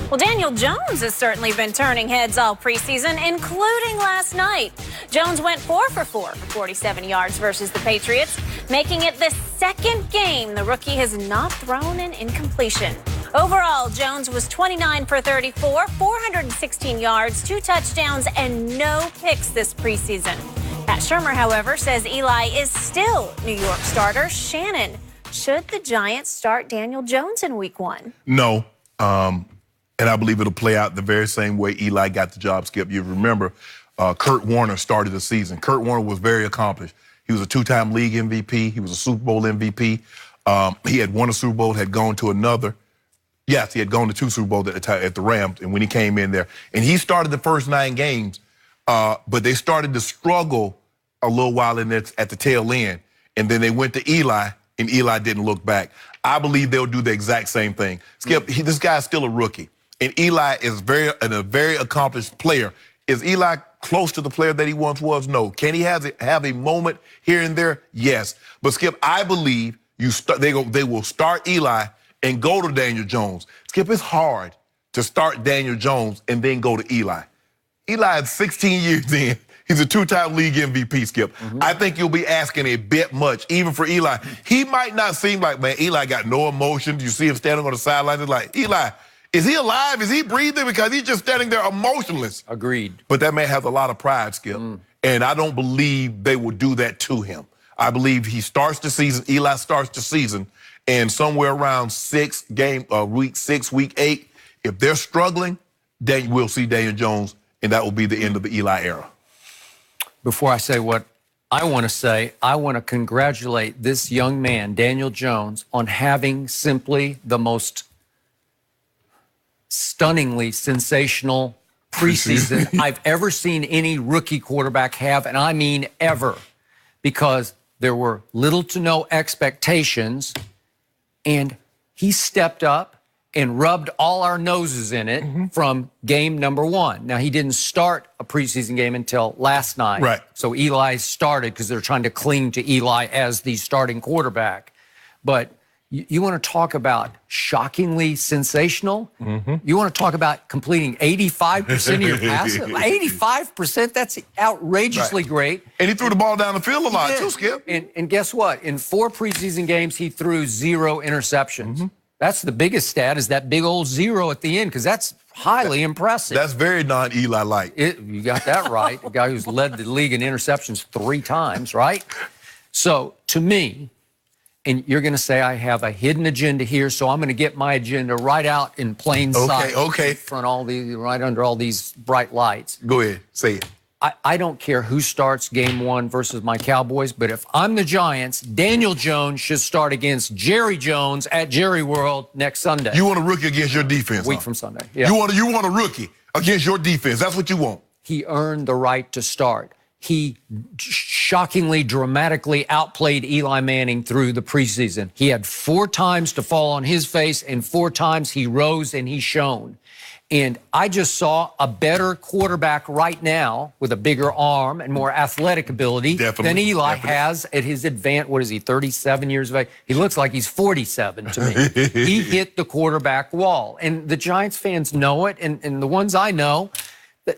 Well, Daniel Jones has certainly been turning heads all preseason, including last night. Jones went 4 for 4 for 47 yards versus the Patriots, making it the second game the rookie has not thrown an incompletion. Overall, Jones was 29 for 34, 416 yards, 2 touchdowns, and no picks this preseason. Pat Shermer, however, says Eli is still New York starter. Shannon, should the Giants start Daniel Jones in week 1? No. And I believe it'll play out the very same way Eli got the job, Skip. You remember Kurt Warner started the season. Kurt Warner was very accomplished. He was a 2-time league MVP. He was a Super Bowl MVP. He had won a Super Bowl, had gone to another. Yes, he had gone to 2 Super Bowls at the Rams, and when he came in there. And he started the first 9 games, but they started to struggle a little while at the tail end. And then they went to Eli, and Eli didn't look back. I believe they'll do the exact same thing. Skip, this guy's still a rookie. And Eli is a very accomplished player. Is Eli close to the player that he once was? No. Can he have a moment here and there? Yes. But Skip, I believe they will start Eli and go to Daniel Jones. Skip, it's hard to start Daniel Jones and then go to Eli. Eli is 16 years in. He's a 2-time league MVP, Skip. I think you'll be asking a bit much, even for Eli. He might not seem like, man, Eli got no emotion. You see him standing on the sidelines. It's like, Eli, is he alive? Is he breathing? Because he's just standing there emotionless. Agreed. But that man has a lot of pride, Skip. And I don't believe they will do that to him. I believe he starts the season, Eli starts the season, and somewhere around week 6, week 8, if they're struggling, then we'll see Daniel Jones, and that will be the end of the Eli era. Before I say what I want to say, I want to congratulate this young man, Daniel Jones, on having simply the most stunningly sensational preseason I've ever seen any rookie quarterback have, and I mean ever, because there were little to no expectations, and he stepped up and rubbed all our noses in it from game number 1. Now, he didn't start a preseason game until last night. Right. So Eli started because they're trying to cling to Eli as the starting quarterback. But you want to talk about shockingly sensational? You want to talk about completing 85% of your passes? 85%? That's outrageously great. And he threw the ball down the field a lot too, Skip. And guess what? In 4 preseason games, he threw 0 interceptions. That's the biggest stat, is that big old 0 at the end, because that's highly impressive. That's very non-Eli-like. You got that right. A guy who's led the league in interceptions 3 times, right? So, to me, and you're going to say I have a hidden agenda here, so I'm going to get my agenda right out in plain sight. Okay. Right under all these bright lights. Go ahead, say it. I don't care who starts game 1 versus my Cowboys, but if I'm the Giants, Daniel Jones should start against Jerry Jones at Jerry World next Sunday. You want a rookie against your defense? Week from Sunday. Yeah. You want a rookie against your defense. That's what you want. He earned the right to start. He shockingly, dramatically outplayed Eli Manning through the preseason. He had 4 times to fall on his face, and 4 times he rose and he shone. And I just saw a better quarterback right now with a bigger arm and more athletic ability than Eli has at his advanced, what is he, 37 years of age? He looks like he's 47 to me. He hit the quarterback wall. And the Giants fans know it, and the ones I know,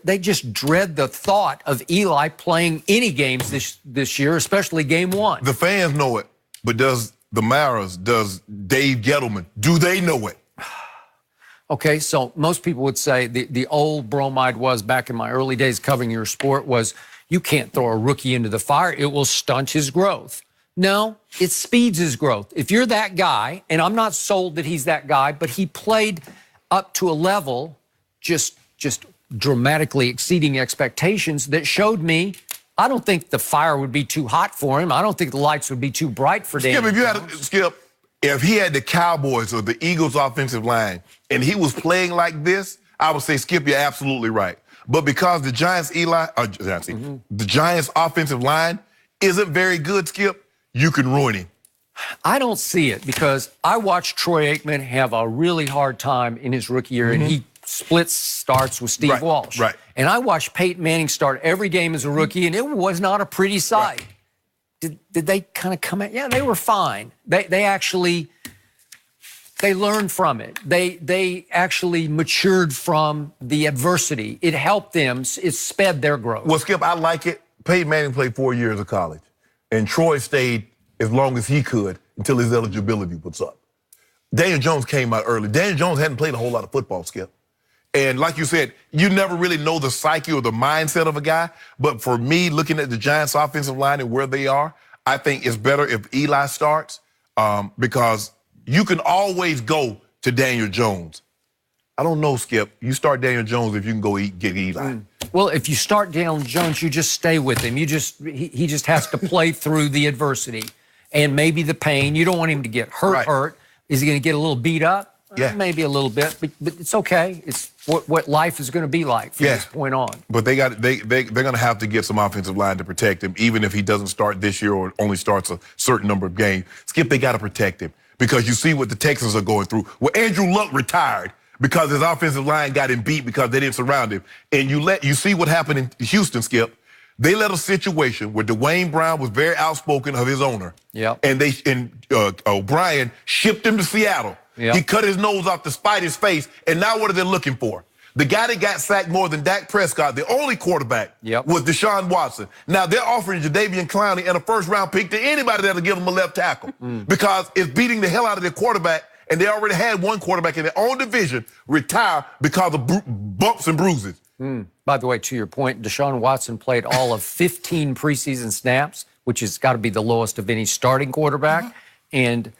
they just dread the thought of Eli playing any games this year, especially game 1. The fans know it, but does the Maras, does Dave Gettleman, do they know it? Okay, so most people would say the old bromide was, back in my early days covering your sport, was you can't throw a rookie into the fire. It will stunt his growth. No, it speeds his growth. If you're that guy, and I'm not sold that he's that guy, but he played up to a level just dramatically exceeding expectations that showed me I don't think the fire would be too hot for him. I don't think the lights would be too bright for Daniel Jones. If he had the Cowboys or the Eagles offensive line and he was playing like this, I would say, Skip, you're absolutely right. But because the Giants, the Giants offensive line isn't very good, Skip, you can ruin him. I don't see it, because I watched Troy Aikman have a really hard time in his rookie year, and he split starts with Steve Walsh. Right. And I watched Peyton Manning start every game as a rookie, and it was not a pretty sight. Did they kind of come out? Yeah, they were fine. They actually They learned from it. They actually matured from the adversity. It helped them. It sped their growth. Well, Skip, I like it. Peyton Manning played 4 years of college, and Troy stayed as long as he could until his eligibility was up. Daniel Jones came out early. Daniel Jones hadn't played a whole lot of football, Skip. And like you said, you never really know the psyche or the mindset of a guy. But for me, looking at the Giants' offensive line and where they are, I think it's better if Eli starts because you can always go to Daniel Jones. I don't know, Skip. You start Daniel Jones if you can go get Eli. Well, if you start Daniel Jones, you just stay with him. He just has to play through the adversity and maybe the pain. You don't want him to get hurt. Is he going to get a little beat up? Yeah. Maybe a little bit, but it's okay. It's what life is going to be like from this point on. But they're going to have to get some offensive line to protect him, even if he doesn't start this year or only starts a certain number of games. Skip, they got to protect him because you see what the Texans are going through. Well, Andrew Luck retired because his offensive line got him beat because they didn't surround him. And you see what happened in Houston, Skip. They let a situation where Dwayne Brown was very outspoken of his owner. Yep. And O'Brien shipped him to Seattle. Yep. He cut his nose off to spite his face. And now what are they looking for? The guy that got sacked more than Dak Prescott, the only quarterback, was Deshaun Watson. Now they're offering Jadeveon Clowney and a first-round pick to anybody that'll give him a left tackle because it's beating the hell out of their quarterback. And they already had one quarterback in their own division retire because of bumps and bruises. By the way, to your point, Deshaun Watson played all of 15 preseason snaps, which has got to be the lowest of any starting quarterback. And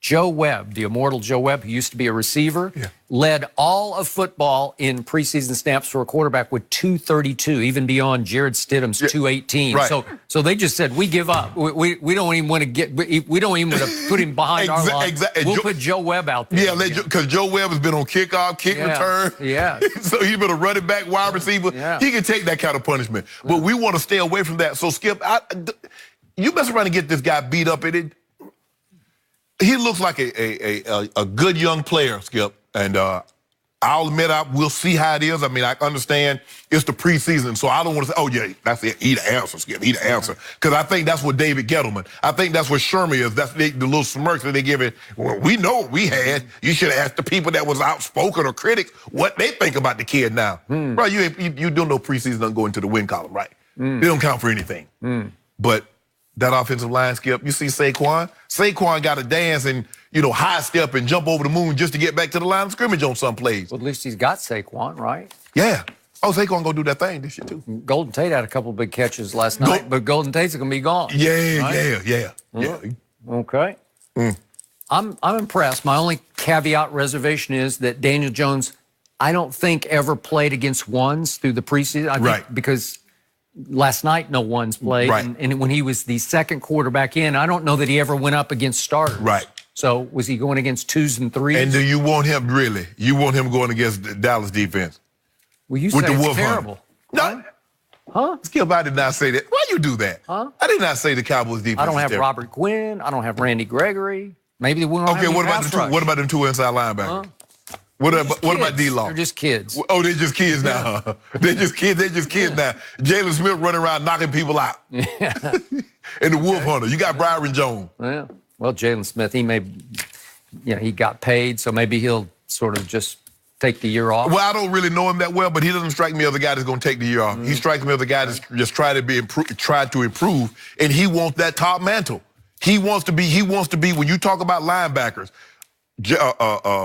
Joe Webb, the immortal Joe Webb, who used to be a receiver, led all of football in preseason snaps for a quarterback with 232, even beyond Jared Stidham's 218. Right. So they just said, we give up. We don't even want to we don't even want to put him behind our line. We'll put Joe Webb out there. Yeah, because Joe Webb has been on kickoff, kick return. Yeah. So he's been a running back, wide receiver. Yeah. He can take that kind of punishment. But we want to stay away from that. So, Skip, you mess around and get this guy beat up in it. He looks like a good young player, Skip, and I'll admit we'll see how it is. I mean, I understand it's the preseason, so I don't want to say, oh, yeah, that's it. He the answer, Skip. He the answer. Because I think that's what David Gettleman, I think that's what Sherman is. That's the little smirks that they give it. Well, we know what we had. You should have asked the people that was outspoken or critics what they think about the kid now. Bro, you don't know preseason doesn't go into the win column, right? They don't count for anything. But that offensive line, Skip, you see Saquon? Saquon got to dance and, high step and jump over the moon just to get back to the line of scrimmage on some plays. Well, at least he's got Saquon, right? Yeah. Oh, Saquon gonna do that thing this year, too. Golden Tate had a couple of big catches last night, but Golden Tate's going to be gone. Yeah. Okay. I'm impressed. My only caveat reservation is that Daniel Jones, I don't think ever played against ones through the preseason. I think because last night, no ones played. Right. And when he was the second quarterback in, I don't know that he ever went up against starters. Right. So was he going against 2s and 3s? And do you want him, really? You want him going against the Dallas defense? Well, you say it's terrible. No. Huh? Skip, I did not say that. Why you do that? Huh? I did not say the Cowboys defense I don't is have terrible. Robert Quinn. I don't have Randy Gregory. Maybe they won't have any pass rush. What about them two inside linebackers? What about D-Law? They're just kids. Oh, they're just kids now. They're just kids now. Jalen Smith running around knocking people out. Yeah. And the Wolf Hunter. You got Byron Jones. Yeah. Well, Jalen Smith, he got paid, so maybe he'll sort of just take the year off. Well, I don't really know him that well, but he doesn't strike me as a guy that's going to take the year off. He strikes me as a guy that's just tried to improve, and he wants that top mantle. He wants to be, when you talk about linebackers,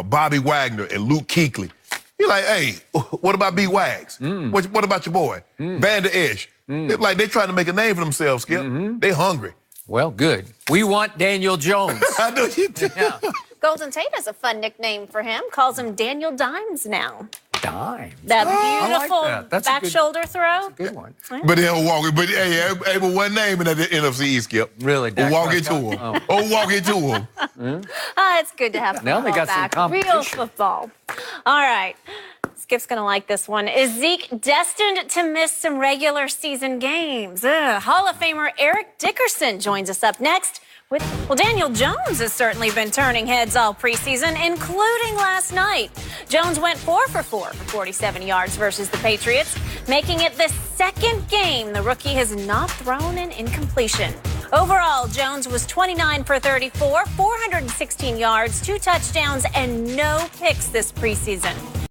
Bobby Wagner and Luke Kuechly. You're like, hey, what about B. Wags? What about your boy? Van Der Esch? It's like they're trying to make a name for themselves, Skip. They're hungry. Well, good. We want Daniel Jones. I know you do. Yeah. Golden Tate has a fun nickname for him. Calls him Daniel Dimes now. Dimes. That beautiful That's back shoulder throw. Good one. But he'll walk. But hey, but one name in the NFC East, Skip. Really? Walk into him. Walk into him. It's good to have Now they football got some back. competition. Real football. All right. Skip's going to like this one. Is Zeke destined to miss some regular season games? Hall of Famer Eric Dickerson joins us up next. Daniel Jones has certainly been turning heads all preseason, including last night. Jones went 4 for 4 for 47 yards versus the Patriots, making it the second game the rookie has not thrown an incompletion. Overall, Jones was 29 for 34, 416 yards, 2 touchdowns, and no picks this preseason.